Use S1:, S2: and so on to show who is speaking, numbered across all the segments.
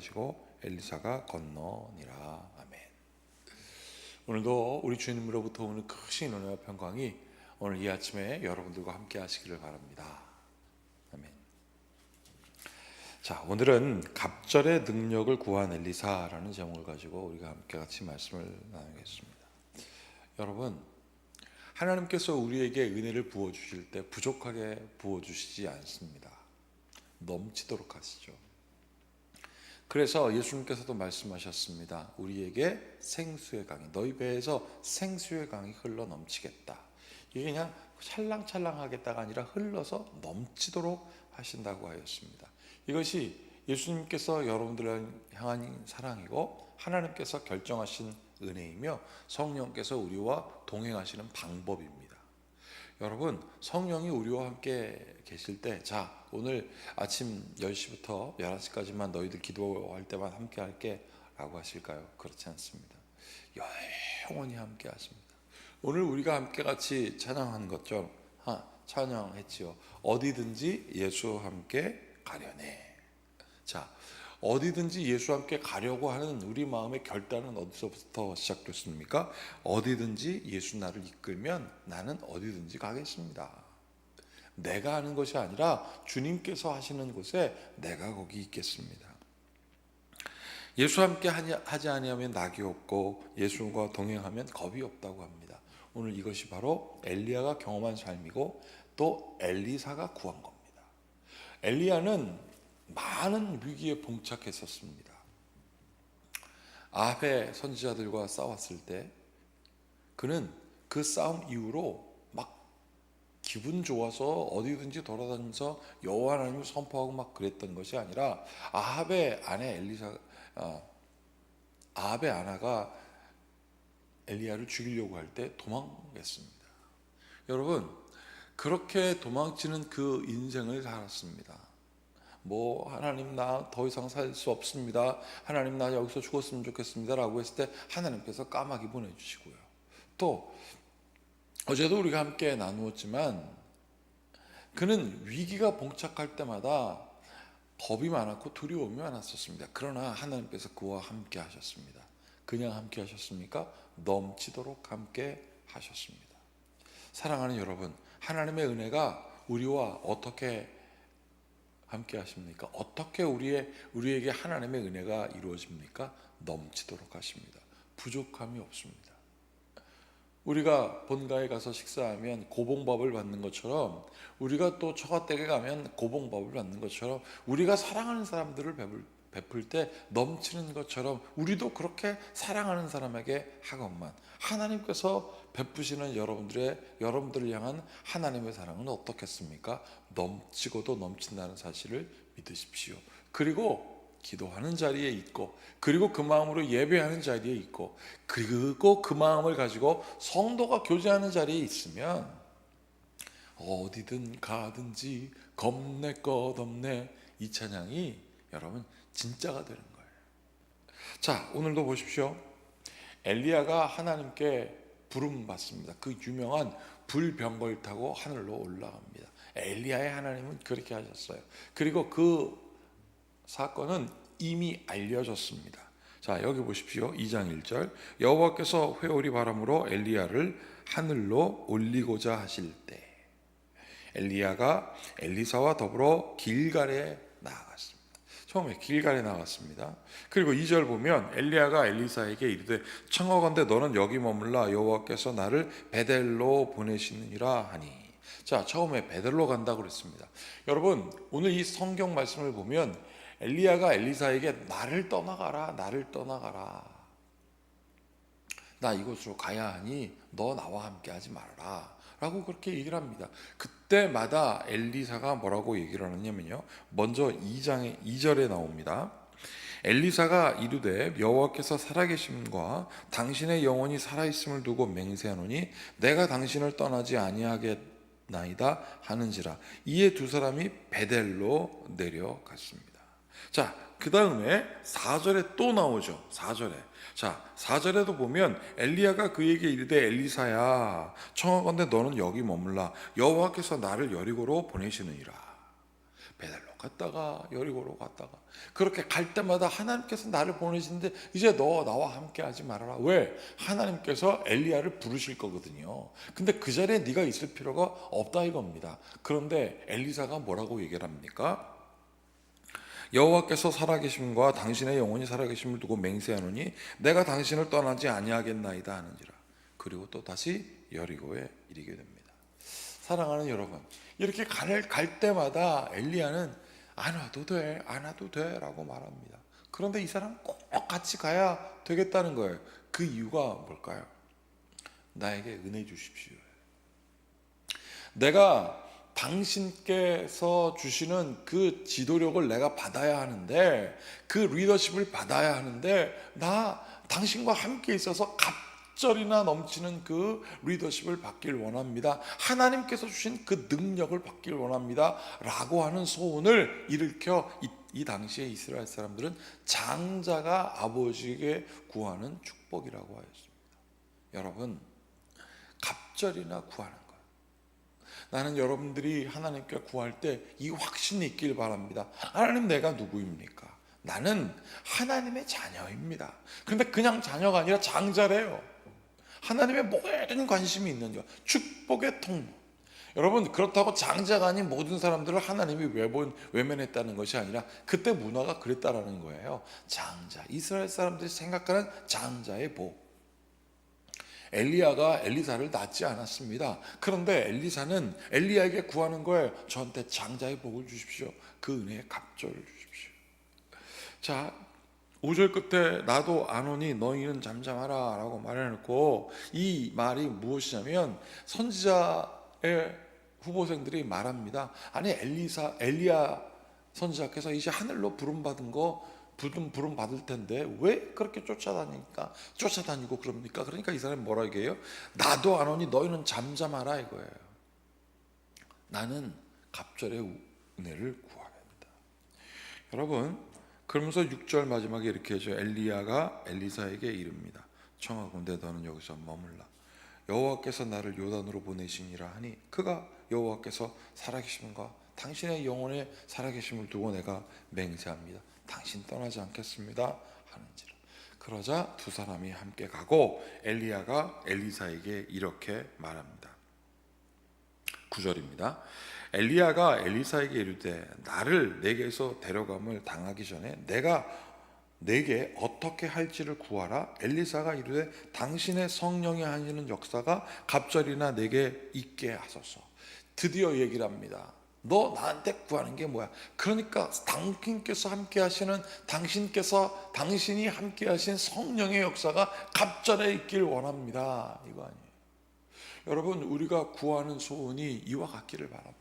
S1: 가지고 엘리사가 건너니라. 아멘. 오늘도 우리 주님으로부터 오는 크신 은혜와 평강이 오늘 이 아침에 여러분들과 함께 하시기를 바랍니다. 아멘. 자, 오늘은 갑절의 능력을 구한 엘리사라는 제목을 가지고 우리가 함께 같이 말씀을 나누겠습니다. 여러분, 하나님께서 우리에게 은혜를 부어주실 때 부족하게 부어주시지 않습니다. 넘치도록 하시죠. 그래서 예수님께서도 말씀하셨습니다. 우리에게 생수의 강이, 너희 배에서 생수의 강이 흘러 넘치겠다. 이게 그냥 찰랑찰랑하겠다가 아니라 흘러서 넘치도록 하신다고 하였습니다. 이것이 예수님께서 여러분들을 향한 사랑이고 하나님께서 결정하신 은혜이며 성령께서 우리와 동행하시는 방법입니다. 여러분, 성령이 우리와 함께 계실 때, 자, 오늘 아침 10시부터 11시까지만 너희들 기도할 때만 함께 할게 라고 하실까요? 그렇지 않습니다. 영원히 함께 하십니다. 오늘 우리가 함께 같이 찬양한 것처럼 찬양했지요. 어디든지 예수와 함께 가려네. 자, 어디든지 예수와 함께 가려고 하는 우리 마음의 결단은 어디서부터 시작됐습니까? 어디든지 예수 나를 이끌면 나는 어디든지 가겠습니다. 내가 하는 것이 아니라 주님께서 하시는 곳에 내가 거기 있겠습니다. 예수와 함께 하지 아니하면 낙이 없고 예수와 동행하면 겁이 없다고 합니다. 오늘 이것이 바로 엘리야가 경험한 삶이고 또 엘리사가 구한 겁니다. 엘리야는 많은 위기에 봉착했었습니다. 아합의 선지자들과 싸웠을 때 그는 그 싸움 이후로 막 기분 좋아서 어디든지 돌아다니면서 여호와 하나님을 선포하고 막 그랬던 것이 아니라 아합의 아내가 엘리야를 죽이려고 할 때 도망했습니다. 여러분, 그렇게 도망치는 그 인생을 살았습니다. 하나님 나 더 이상 살 수 없습니다. 하나님 나 여기서 죽었으면 좋겠습니다 라고 했을 때 하나님께서 까마귀 보내주시고요. 또 어제도 우리가 함께 나누었지만 그는 위기가 봉착할 때마다 겁이 많았고 두려움이 많았었습니다. 그러나 하나님께서 그와 함께 하셨습니다. 그냥 함께 하셨습니까? 넘치도록 함께 하셨습니다. 사랑하는 여러분, 하나님의 은혜가 우리와 어떻게 함께 하십니까? 어떻게 우리에게 하나님의 은혜가 이루어집니까? 넘치도록 하십니다. 부족함이 없습니다. 우리가 본가에 가서 식사하면 고봉밥을 받는 것처럼 우리가 또 처가댁에 가면 고봉밥을 받는 것처럼 우리가 사랑하는 사람들을 베풀 때 넘치는 것처럼 우리도 그렇게 사랑하는 사람에게 하건만 하나님께서 베푸시는 여러분들을 향한 하나님의 사랑은 어떻겠습니까? 넘치고도 넘친다는 사실을 믿으십시오. 그리고 기도하는 자리에 있고, 그리고 그 마음으로 예배하는 자리에 있고, 그리고 그 마음을 가지고 성도가 교제하는 자리에 있으면 어디든 가든지 겁내 것 없네, 이 찬양이 여러분 진짜가 되는 거예요. 자, 오늘도 보십시오. 엘리야가 하나님께 부름 받습니다. 그 유명한 불병거를 타고 하늘로 올라갑니다. 엘리야의 하나님은 그렇게 하셨어요. 그리고 그 사건은 이미 알려졌습니다. 자, 여기 보십시오. 2장 1절. 여호와께서 회오리 바람으로 엘리야를 하늘로 올리고자 하실 때 엘리야가 엘리사와 더불어 길갈에 나아갔습니다. 처음에 길갈에 나갔습니다. 그리고 2절 보면 엘리야가 엘리사에게 이르되 청하건대 너는 여기 머물라 여호와께서 나를 베델로 보내시느니라 하니. 자, 처음에 베델로 간다고 그랬습니다. 여러분, 오늘 이 성경 말씀을 보면 엘리야가 엘리사에게 나를 떠나가라 나 이곳으로 가야 하니 너 나와 함께 하지 말아라 라고 그렇게 얘기를 합니다. 그때마다 엘리사가 뭐라고 얘기를 하느냐면요, 먼저 2장의 2절에 나옵니다. 엘리사가 이르되 여호와께서 살아계심과 당신의 영혼이 살아있음을 두고 맹세하노니 내가 당신을 떠나지 아니하겠나이다 하는지라. 이에 두 사람이 베델로 내려갔습니다. 자, 그 다음에 4절에 또 나오죠. 4절에. 자, 4절에도 보면 엘리야가 그에게 이르되 엘리사야 청하건대 너는 여기 머물라 여호와께서 나를 여리고로 보내시느니라. 베델로 갔다가 여리고로 갔다가 그렇게 갈 때마다 하나님께서 나를 보내시는데 이제 너 나와 함께 하지 말아라. 왜? 하나님께서 엘리야를 부르실 거거든요. 근데 그 자리에 네가 있을 필요가 없다 이겁니다. 그런데 엘리사가 뭐라고 얘기를 합니까? 여호와께서 살아계심과 당신의 영혼이 살아계심을 두고 맹세하노니 내가 당신을 떠나지 아니하겠나이다 하는지라. 그리고 또 다시 여리고에 이르게 됩니다. 사랑하는 여러분, 이렇게 갈 때마다 엘리야는 안 와도 돼, 안 와도 돼 라고 말합니다. 그런데 이 사람 꼭 같이 가야 되겠다는 거예요. 그 이유가 뭘까요? 나에게 은혜 주십시오. 내가 당신께서 주시는 그 지도력을 내가 받아야 하는데, 그 리더십을 받아야 하는데, 나 당신과 함께 있어서 갑절이나 넘치는 그 리더십을 받길 원합니다. 하나님께서 주신 그 능력을 받길 원합니다 라고 하는 소원을 일으켜 이 당시에 이스라엘 사람들은 장자가 아버지에게 구하는 축복이라고 하였습니다. 여러분, 갑절이나 구하는 거예요. 나는 여러분들이 하나님께 구할 때 이 확신이 있길 바랍니다. 하나님, 내가 누구입니까? 나는 하나님의 자녀입니다. 근데 그냥 자녀가 아니라 장자래요. 하나님의 모든 관심이 있는 자, 축복의 통로. 여러분, 그렇다고 장자가 아닌 모든 사람들을 하나님이 외면했다는 것이 아니라 그때 문화가 그랬다라는 거예요. 장자, 이스라엘 사람들이 생각하는 장자의 복. 엘리야가 엘리사를 낳지 않았습니다. 그런데 엘리사는 엘리야에게 구하는 거예요. 저한테 장자의 복을 주십시오. 그 은혜의 갑절을 주십시오. 자, 5절 끝에 나도 안 오니 너희는 잠잠하라 라고 말해놓고, 이 말이 무엇이냐면 선지자의 후보생들이 말합니다. 아니, 엘리야 선지자께서 이제 하늘로 부름 받을 텐데 왜 그렇게 쫓아다니고 그럽니까? 그러니까 이 사람이 뭐라 얘기해요? 나도 안 오니 너희는 잠잠하라 이거예요. 나는 갑절의 은혜를 구하야 된다. 여러분, 그러면서 6절 마지막에 이렇게 해줘. 엘리야가 엘리사에게 이릅니다. 청하건대 너는 여기서 머물라. 여호와께서 나를 요단으로 보내시니라 하니 그가 여호와께서 살아계심과 당신의 영혼에 살아계심을 두고 내가 맹세합니다. 당신 떠나지 않겠습니다 하는지라. 그러자 두 사람이 함께 가고 엘리야가 엘리사에게 이렇게 말합니다. 9절입니다. 엘리야가 엘리사에게 이르되 나를 내게서 데려감을 당하기 전에 내가 내게 어떻게 할지를 구하라. 엘리사가 이르되 당신의 성령이 하시는 역사가 갑절이나 내게 있게 하소서. 드디어 얘기를 합니다. 너 나한테 구하는 게 뭐야? 그러니까 당신께서 함께 하시는, 당신이 함께 하신 성령의 역사가 갑절에 있길 원합니다. 이거 아니에요. 여러분, 우리가 구하는 소원이 이와 같기를 바랍니다.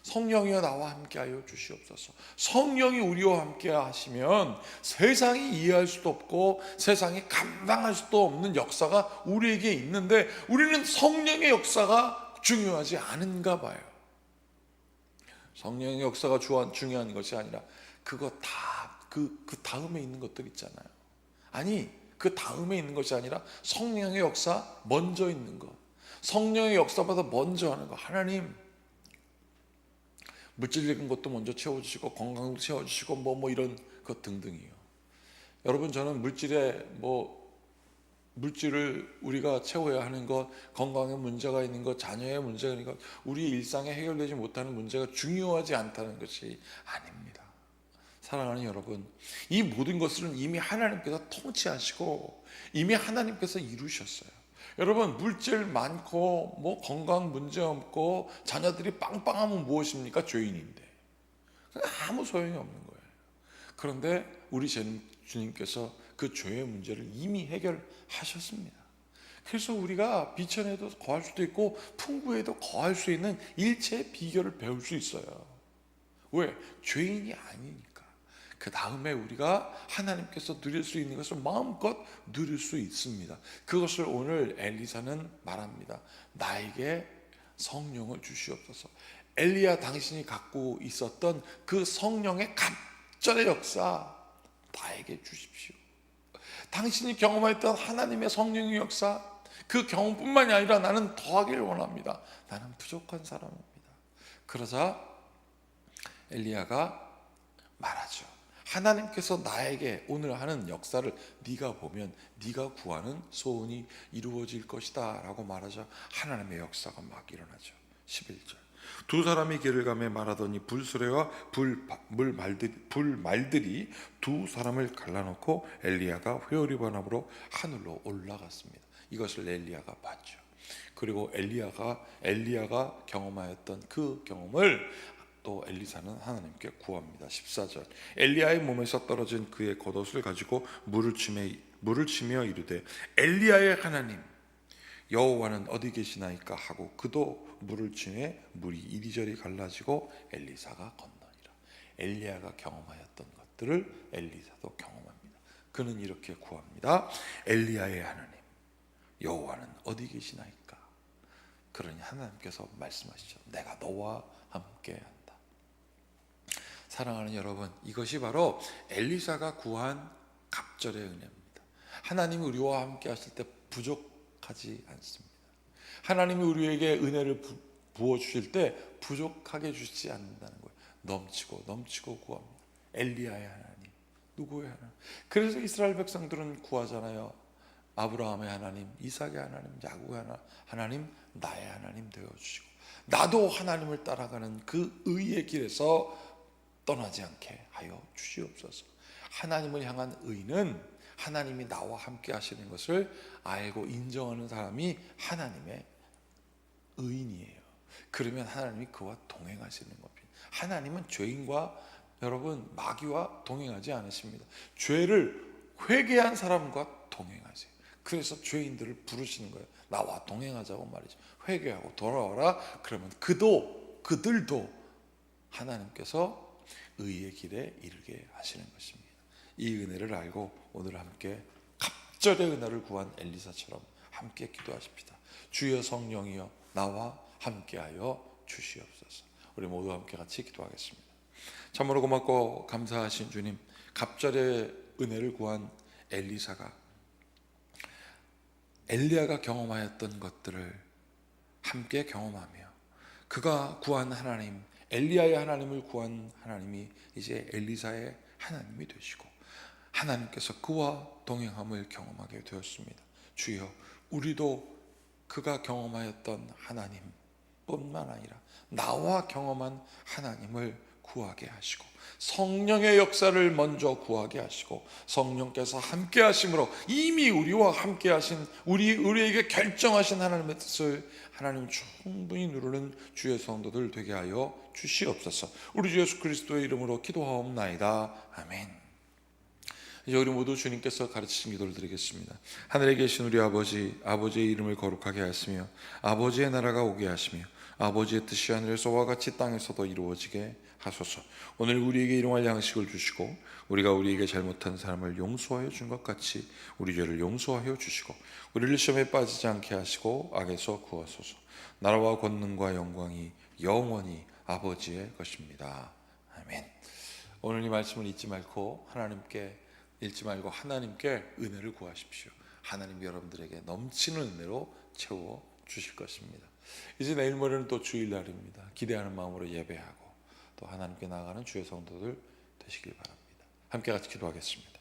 S1: 성령이여 나와 함께하여 주시옵소서. 성령이 우리와 함께 하시면 세상이 이해할 수도 없고 세상이 감당할 수도 없는 역사가 우리에게 있는데, 우리는 성령의 역사가 중요하지 않은가 봐요. 성령의 역사가 중요한 것이 아니라 그거 그 다음에 있는 것들 있잖아요. 아니, 그 다음에 있는 것이 아니라 성령의 역사 먼저 있는 것, 성령의 역사보다 먼저 하는 것. 하나님, 물질적인 것도 먼저 채워주시고 건강도 채워주시고 뭐 이런 것 등등이요. 여러분, 저는 물질을 우리가 채워야 하는 것, 건강에 문제가 있는 것, 자녀의 문제가 있는 것, 우리 일상에 해결되지 못하는 문제가 중요하지 않다는 것이 아닙니다. 사랑하는 여러분, 이 모든 것들은 이미 하나님께서 통치하시고 이미 하나님께서 이루셨어요. 여러분, 물질 많고 건강 문제 없고 자녀들이 빵빵하면 무엇입니까? 죄인인데 아무 소용이 없는 거예요. 그런데 우리 주님께서 그 죄의 문제를 이미 해결하셨습니다. 그래서 우리가 비천에도 거할 수도 있고 풍부에도 거할 수 있는 일체의 비결을 배울 수 있어요. 왜? 죄인이 아니니까. 그 다음에 우리가 하나님께서 누릴 수 있는 것을 마음껏 누릴 수 있습니다. 그것을 오늘 엘리사는 말합니다. 나에게 성령을 주시옵소서. 엘리야 당신이 갖고 있었던 그 성령의 갑절의 역사 나에게 주십시오. 당신이 경험했던 하나님의 성령의 역사, 그 경험뿐만이 아니라 나는 더하기를 원합니다. 나는 부족한 사람입니다. 그러자 엘리야가 말하죠. 하나님께서 나에게 오늘 하는 역사를 네가 보면 네가 구하는 소원이 이루어질 것이다 라고 말하자 하나님의 역사가 막 일어나죠. 11절 두 사람이 길을 가며 말하더니 불수레와 불말들이 두 사람을 갈라놓고 엘리야가 회오리바람으로 하늘로 올라갔습니다. 이것을 엘리야가 봤죠. 그리고 엘리야가 경험하였던 그 경험을 또 엘리사는 하나님께 구합니다. 14절 엘리야의 몸에서 떨어진 그의 겉옷을 가지고 물을 치며 이르되 엘리야의 하나님 여호와는 어디 계시나이까 하고 그도 물을 치매 물이 이리저리 갈라지고 엘리사가 건너니라. 엘리야가 경험하였던 것들을 엘리사도 경험합니다. 그는 이렇게 구합니다. 엘리야의 하나님 여호와는 어디 계시나이까. 그러니 하나님께서 말씀하시죠. 내가 너와 함께한다. 사랑하는 여러분, 이것이 바로 엘리사가 구한 갑절의 은혜입니다. 하나님이 우리와 함께 하실 때 부족하지 않습니다. 하나님이 우리에게 은혜를 부어주실 때 부족하게 주시지 않는다는 거예요. 넘치고 구합니다. 엘리야의 하나님, 누구의 하나님? 그래서 이스라엘 백성들은 구하잖아요. 아브라함의 하나님, 이삭의 하나님, 야곱의 하나님, 나의 하나님 되어주시고 나도 하나님을 따라가는 그 의의 길에서 떠나지 않게 하여 주시옵소서. 하나님을 향한 의는 하나님이 나와 함께 하시는 것을 알고 인정하는 사람이 하나님의 의인이에요. 그러면 하나님이 그와 동행하시는 겁니다. 하나님은 죄인과 여러분 마귀와 동행하지 않으십니다. 죄를 회개한 사람과 동행하세요. 그래서 죄인들을 부르시는 거예요. 나와 동행하자고 말이죠. 회개하고 돌아와라. 그러면 그들도 하나님께서 의의 길에 이르게 하시는 것입니다. 이 은혜를 알고 오늘 함께 갑절의 은혜를 구한 엘리사처럼 함께 기도하십시다. 주여 성령이여 나와 함께하여 주시옵소서. 우리 모두 함께 같이 기도하겠습니다. 참으로 고맙고 감사하신 주님, 갑절의 은혜를 구한 엘리야가 경험하였던 것들을 함께 경험하며 그가 구한 하나님, 엘리야의 하나님을 구한 하나님이 이제 엘리사의 하나님이 되시고 하나님께서 그와 동행함을 경험하게 되었습니다. 주여, 우리도 그가 경험하였던 하나님뿐만 아니라 나와 경험한 하나님을 구하게 하시고 성령의 역사를 먼저 구하게 하시고 성령께서 함께 하심으로 이미 우리와 함께 하신 우리에게 결정하신 하나님의 뜻을 하나님 충분히 누르는 주의 성도들 되게 하여 주시옵소서. 우리 주 예수 그리스도의 이름으로 기도하옵나이다. 아멘. 이제 우리 모두 주님께서 가르치신 기도를 드리겠습니다. 하늘에 계신 우리 아버지, 아버지의 이름을 거룩하게 하시며 아버지의 나라가 오게 하시며 아버지의 뜻이 하늘에서와 같이 땅에서도 이루어지게 하소서. 오늘 우리에게 일용할 양식을 주시고 우리가 우리에게 잘못한 사람을 용서하여 준 것 같이 우리 죄를 용서하여 주시고 우리를 시험에 빠지지 않게 하시고 악에서 구하소서. 나라와 권능과 영광이 영원히 아버지의 것입니다. 아멘. 오늘 이 말씀을 잊지 말고 하나님께 은혜를 구하십시오. 하나님 여러분들에게 넘치는 은혜로 채워 주실 것입니다. 이제 내일 모레는 또 주일날입니다. 기대하는 마음으로 예배하고 또 하나님께 나아가는 주의 성도들 되시길 바랍니다. 함께 같이 기도하겠습니다.